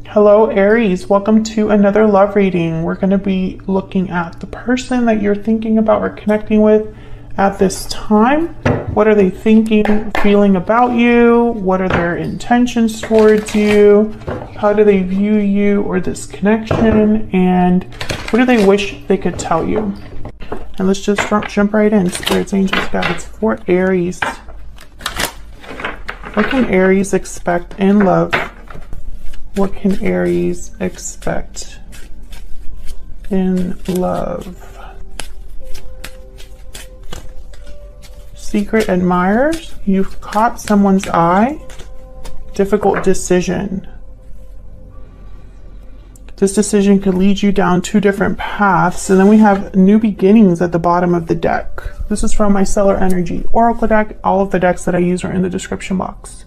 Hello, Aries. Welcome to another love reading. We're going to be looking at the person that you're thinking about or connecting with at this time. What are they thinking, feeling about you? What are their intentions towards you? How do they view you or this connection? And what do they wish they could tell you? And let's just jump right in. Spirits, angels, guides for Aries. What can Aries expect in love? What can Aries expect in love? Secret admirers. You've caught someone's eye. Difficult decision. This decision could lead you down two different paths. And then we have new beginnings at the bottom of the deck. This is from my Stellar Energy Oracle deck. All of the decks that I use are in the description box.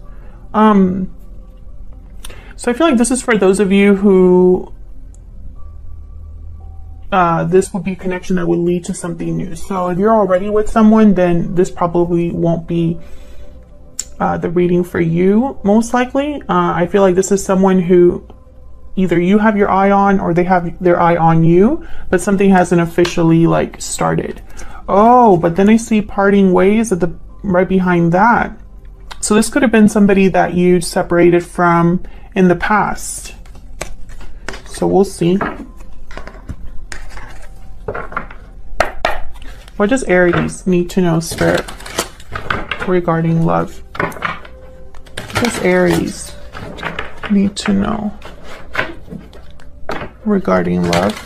So I feel like this is for those of you who this would be a connection that would lead to something new. So if you're already with someone, then this probably won't be the reading for you, most likely. I feel like this is someone who either you have your eye on or they have their eye on you, but something hasn't officially like started. Oh, but then I see parting ways at the right behind that. So this could have been somebody that you separated from in the past. So we'll see. What does Aries need to know, Spirit, regarding love? What does Aries need to know regarding love?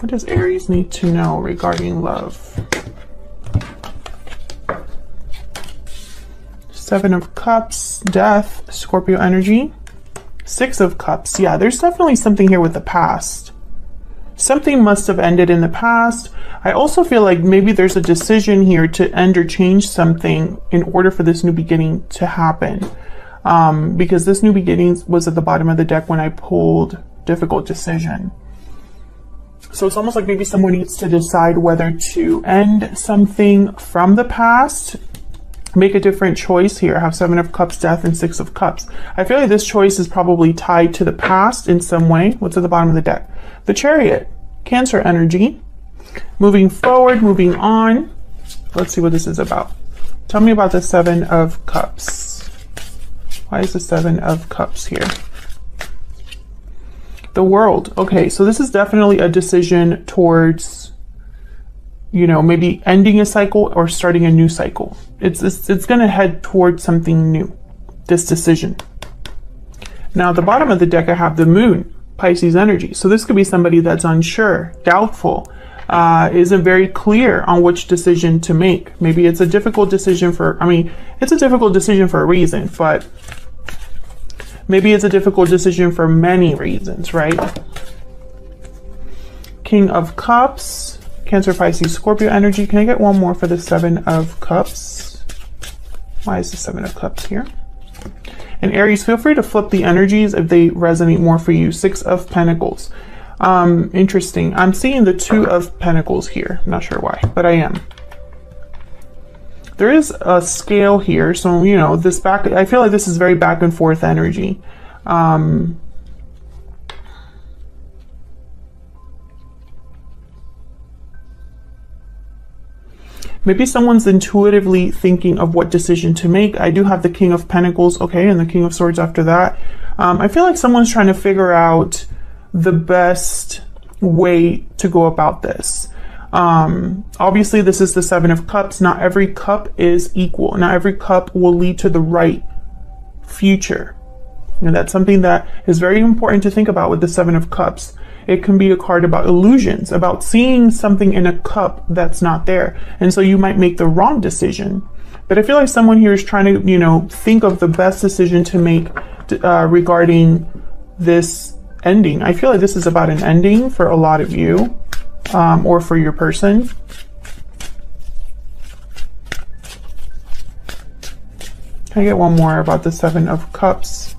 What does Aries need to know regarding love? Seven of Cups, Death, Scorpio energy. Six of Cups. Yeah, there's definitely something here with the past. Something must have ended in the past. I also feel like maybe there's a decision here to end or change something in order for this new beginning to happen. Because this new beginning was at the bottom of the deck when I pulled difficult decision. So it's almost like maybe someone needs to decide whether to end something from the past, make a different choice here. I have Seven of Cups, Death, and Six of Cups. I feel like this choice is probably tied to the past in some way. What's at the bottom of the deck? The Chariot, Cancer energy. Moving forward, moving on. Let's see what this is about. Tell me about the Seven of Cups. Why is the Seven of Cups here? The World. Okay, so this is definitely a decision towards, you know, maybe ending a cycle or starting a new cycle. It's going to head towards something new, this decision. Now, at the bottom of the deck, I have the Moon, Pisces energy. So this could be somebody that's unsure, doubtful, isn't very clear on which decision to make. Maybe it's a difficult decision it's a difficult decision for a reason, but maybe it's a difficult decision for many reasons, right? King of Cups, Cancer, Pisces, Scorpio energy. Can I get one more for the Seven of Cups? Why is the Seven of Cups here? And Aries, feel free to flip the energies if they resonate more for you. Six of Pentacles. Interesting. I'm seeing the Two of Pentacles here. I'm not sure why, but I am. There is a scale here. So, you know, I feel like this is very back and forth energy. Maybe someone's intuitively thinking of what decision to make. I do have the King of Pentacles, okay, and the King of Swords after that. I feel like someone's trying to figure out the best way to go about this. Obviously, this is the Seven of Cups. Not every cup is equal. Not every cup will lead to the right future. And that's something that is very important to think about with the Seven of Cups. It can be a card about illusions, about seeing something in a cup that's not there. And so you might make the wrong decision. But I feel like someone here is trying to, you know, think of the best decision to make regarding this ending. I feel like this is about an ending for a lot of you, or for your person. Can I get one more about the Seven of Cups?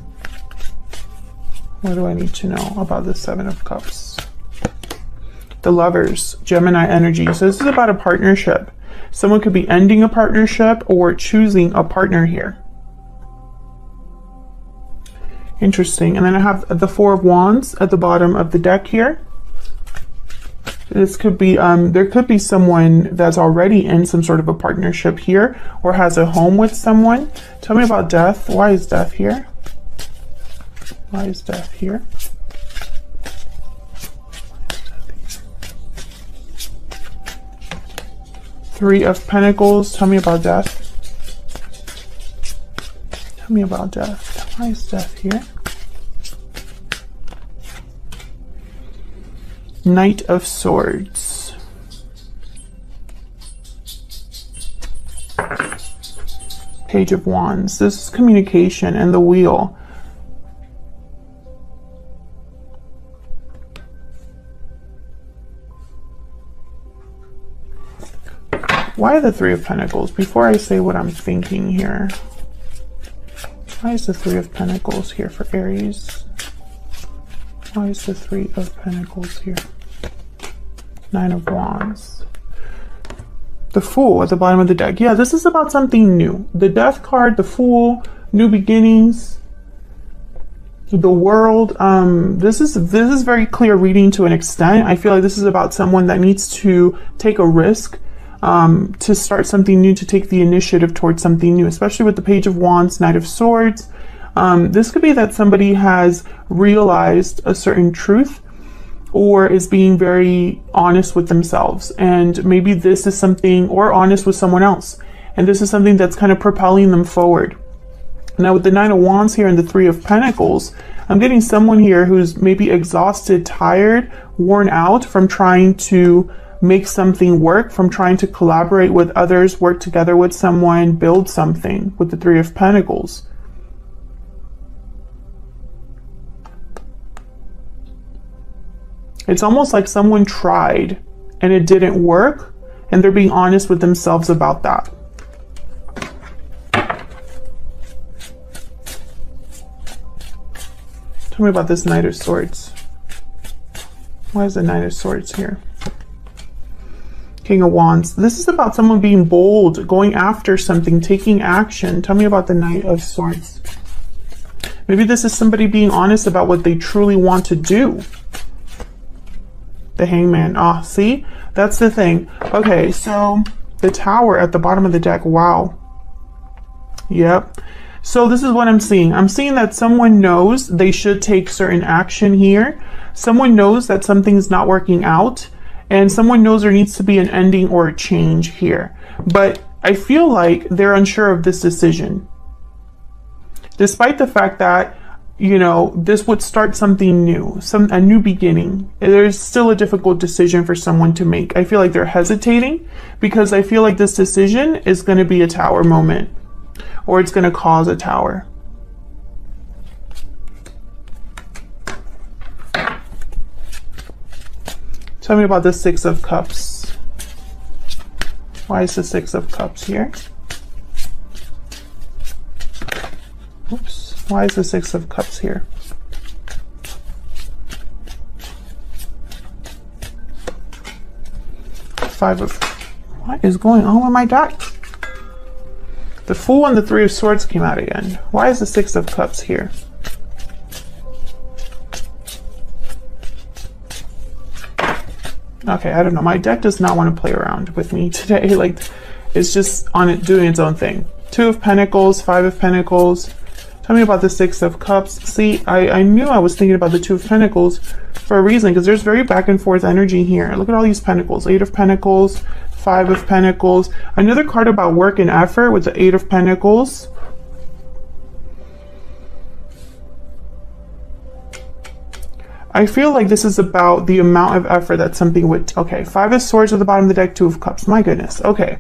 What do I need to know about the Seven of Cups? The Lovers, Gemini energy. So this is about a partnership. Someone could be ending a partnership or choosing a partner here. Interesting. And then I have the Four of Wands at the bottom of the deck here. This could be, there could be someone that's already in some sort of a partnership here or has a home with someone. Tell me about death. Why is death here? Why is death here? Three of Pentacles. Tell me about death. Tell me about death. Why is death here? Knight of Swords. Page of Wands. This is communication and the Wheel. Why the Three of Pentacles? Before I say what I'm thinking here. Why is the Three of Pentacles here for Aries? Why is the Three of Pentacles here? Nine of Wands. The Fool at the bottom of the deck. Yeah, this is about something new. The Death card, the Fool, new beginnings, the World. This is very clear reading to an extent. I feel like this is about someone that needs to take a risk, to start something new, to take the initiative towards something new, especially with the Page of Wands, Knight of Swords. This could be that somebody has realized a certain truth or is being very honest with themselves. And maybe this is something, or honest with someone else. And this is something that's kind of propelling them forward. Now with the Nine of Wands here and the Three of Pentacles, I'm getting someone here who's maybe exhausted, tired, worn out from trying to make something work, from trying to collaborate with others, work together with someone, build something with the Three of Pentacles. It's almost like someone tried and it didn't work, and they're being honest with themselves about that. Tell me about this Knight of Swords. Why is the Knight of Swords here? King of Wands. This is about someone being bold, going after something, taking action. Tell me about the Knight of Swords. Maybe this is somebody being honest about what they truly want to do. The Hangman. Ah, see? That's the thing. Okay, so the Tower at the bottom of the deck. Wow. Yep. So this is what I'm seeing. I'm seeing that someone knows they should take certain action here. Someone knows that something's not working out. And someone knows there needs to be an ending or a change here. But I feel like they're unsure of this decision. Despite the fact that, you know, this would start something new, a new beginning. There's still a difficult decision for someone to make. I feel like they're hesitating because I feel like this decision is going to be a Tower moment, or it's going to cause a Tower. Tell me about the Six of Cups. Why is the Six of Cups here? Oops. Why is the Six of Cups here? Five of... What is going on with my deck? The Fool and the Three of Swords came out again. Why is the Six of Cups here? Okay, I don't know. My deck does not want to play around with me today. Like, it's just on it doing its own thing. Two of Pentacles, Five of Pentacles. Tell me about the Six of Cups. See, I knew I was thinking about the Two of Pentacles for a reason, because there's very back and forth energy here. Look at all these Pentacles. Eight of Pentacles, Five of Pentacles. Another card about work and effort with the Eight of Pentacles. I feel like this is about the amount of effort that something would... Okay, Five of Swords at the bottom of the deck, Two of Cups. My goodness. Okay.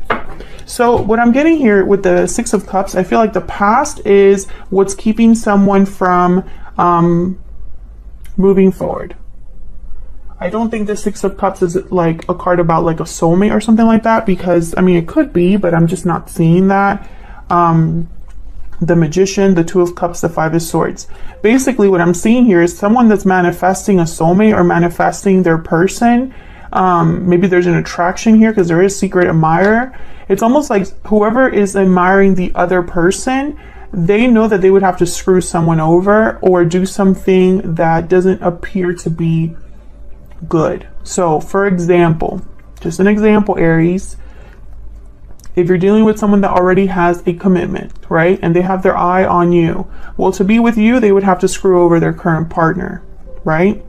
So what I'm getting here with the Six of Cups, I feel like the past is what's keeping someone from moving forward. I don't think the Six of Cups is like a card about like a soulmate or something like that, because, I mean, it could be, but I'm just not seeing that. The Magician, the Two of Cups, the Five of Swords. Basically, what I'm seeing here is someone that's manifesting a soulmate or manifesting their person. Maybe there's an attraction here because there is secret admirer. It's almost like whoever is admiring the other person, they know that they would have to screw someone over or do something that doesn't appear to be good. So for example, just an example, Aries, if you're dealing with someone that already has a commitment, right, and they have their eye on you, well, to be with you, they would have to screw over their current partner, right?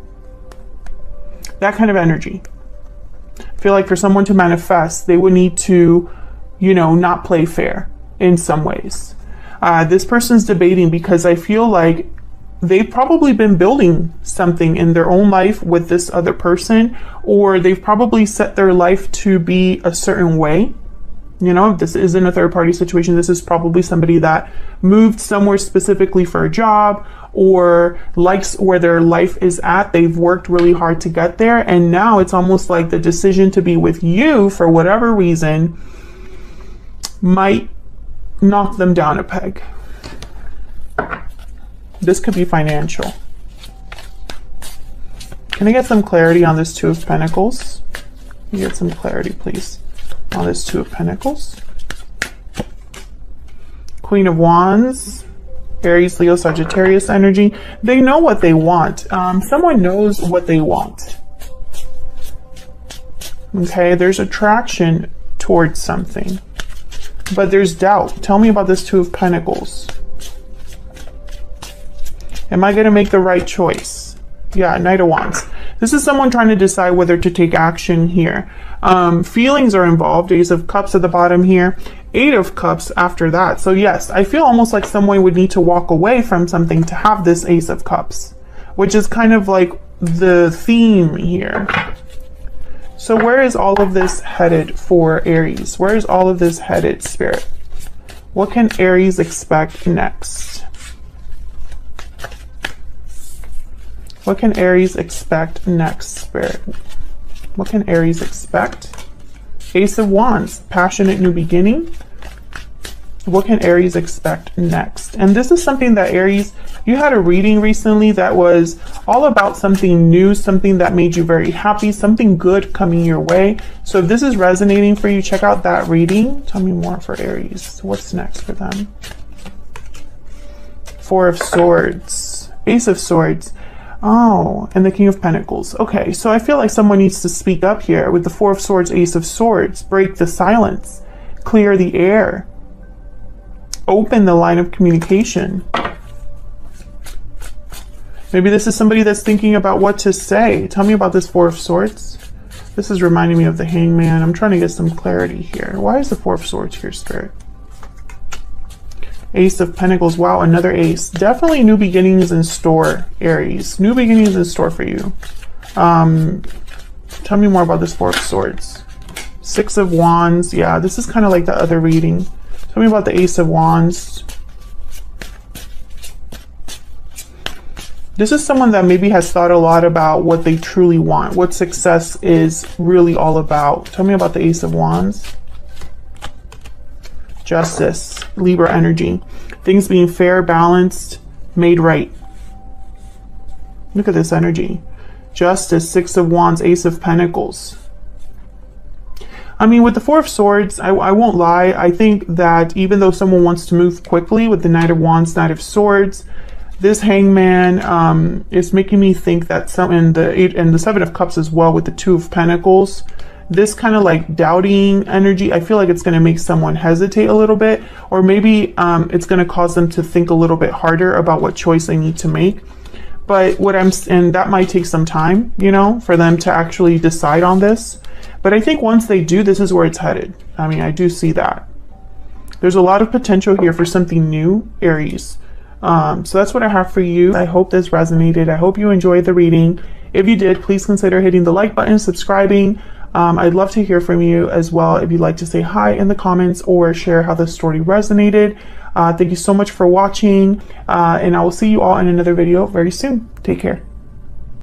That kind of energy. I feel like for someone to manifest, they would need to, you know, not play fair in some ways. This person's debating because I feel like they've probably been building something in their own life with this other person, or they've probably set their life to be a certain way. You know, if this isn't a third party situation, this is probably somebody that moved somewhere specifically for a job or likes where their life is at. They've worked really hard to get there. And now it's almost like the decision to be with you for whatever reason might knock them down a peg. This could be financial. Can I get some clarity on this Two of Pentacles? Can you get some clarity, please, on this Two of Pentacles? Queen of Wands, Aries, Leo, Sagittarius energy. They know what they want. Someone knows what they want. Okay, there's attraction towards something, but there's doubt. Tell me about this Two of Pentacles. Am I going to make the right choice? Yeah, Knight of Wands. This is someone trying to decide whether to take action here. Feelings are involved. Ace of Cups at the bottom here. Eight of Cups after that. So yes, I feel almost like someone would need to walk away from something to have this Ace of Cups, which is kind of like the theme here. So where is all of this headed for Aries? Where is all of this headed, Spirit? What can Aries expect next? What can Aries expect next, Spirit? What can Aries expect? Ace of Wands, passionate new beginning. What can Aries expect next? And this is something that Aries, you had a reading recently that was all about something new, something that made you very happy, something good coming your way. So if this is resonating for you, check out that reading. Tell me more for Aries. What's next for them? Four of Swords, Ace of Swords. Oh, and the King of Pentacles. Okay, so I feel like someone needs to speak up here with the Four of Swords, Ace of Swords. Break the silence. Clear the air. Open the line of communication. Maybe this is somebody that's thinking about what to say. Tell me about this Four of Swords. This is reminding me of the Hangman. I'm trying to get some clarity here. Why is the Four of Swords here, Spirit? Ace of Pentacles. Wow, another ace. Definitely new beginnings in store, Aries. New beginnings in store for you. Tell me more about this Four of Swords. Six of Wands. Yeah, this is kind of like the other reading. Tell me about the Ace of Wands. This is someone that maybe has thought a lot about what they truly want, what success is really all about. Tell me about the Ace of Wands. Justice, Libra energy. Things being fair, balanced, made right. Look at this energy. Justice, Six of Wands, Ace of Pentacles. I mean, with the Four of Swords, I won't lie. I think that even though someone wants to move quickly with the Knight of Wands, Knight of Swords, this Hangman is making me think that some, and the Seven of Cups as well with the Two of Pentacles, this kind of like doubting energy, I feel like it's going to make someone hesitate a little bit, or maybe it's going to cause them to think a little bit harder about what choice they need to make. But and that might take some time, you know, for them to actually decide on this. But I think once they do, this is where it's headed. I mean, I do see that. There's a lot of potential here for something new, Aries. So that's what I have for you. I hope this resonated. I hope you enjoyed the reading. If you did, please consider hitting the like button, subscribing. I'd love to hear from you as well if you'd like to say hi in the comments or share how the story resonated. Thank you so much for watching, and I will see you all in another video very soon. Take care.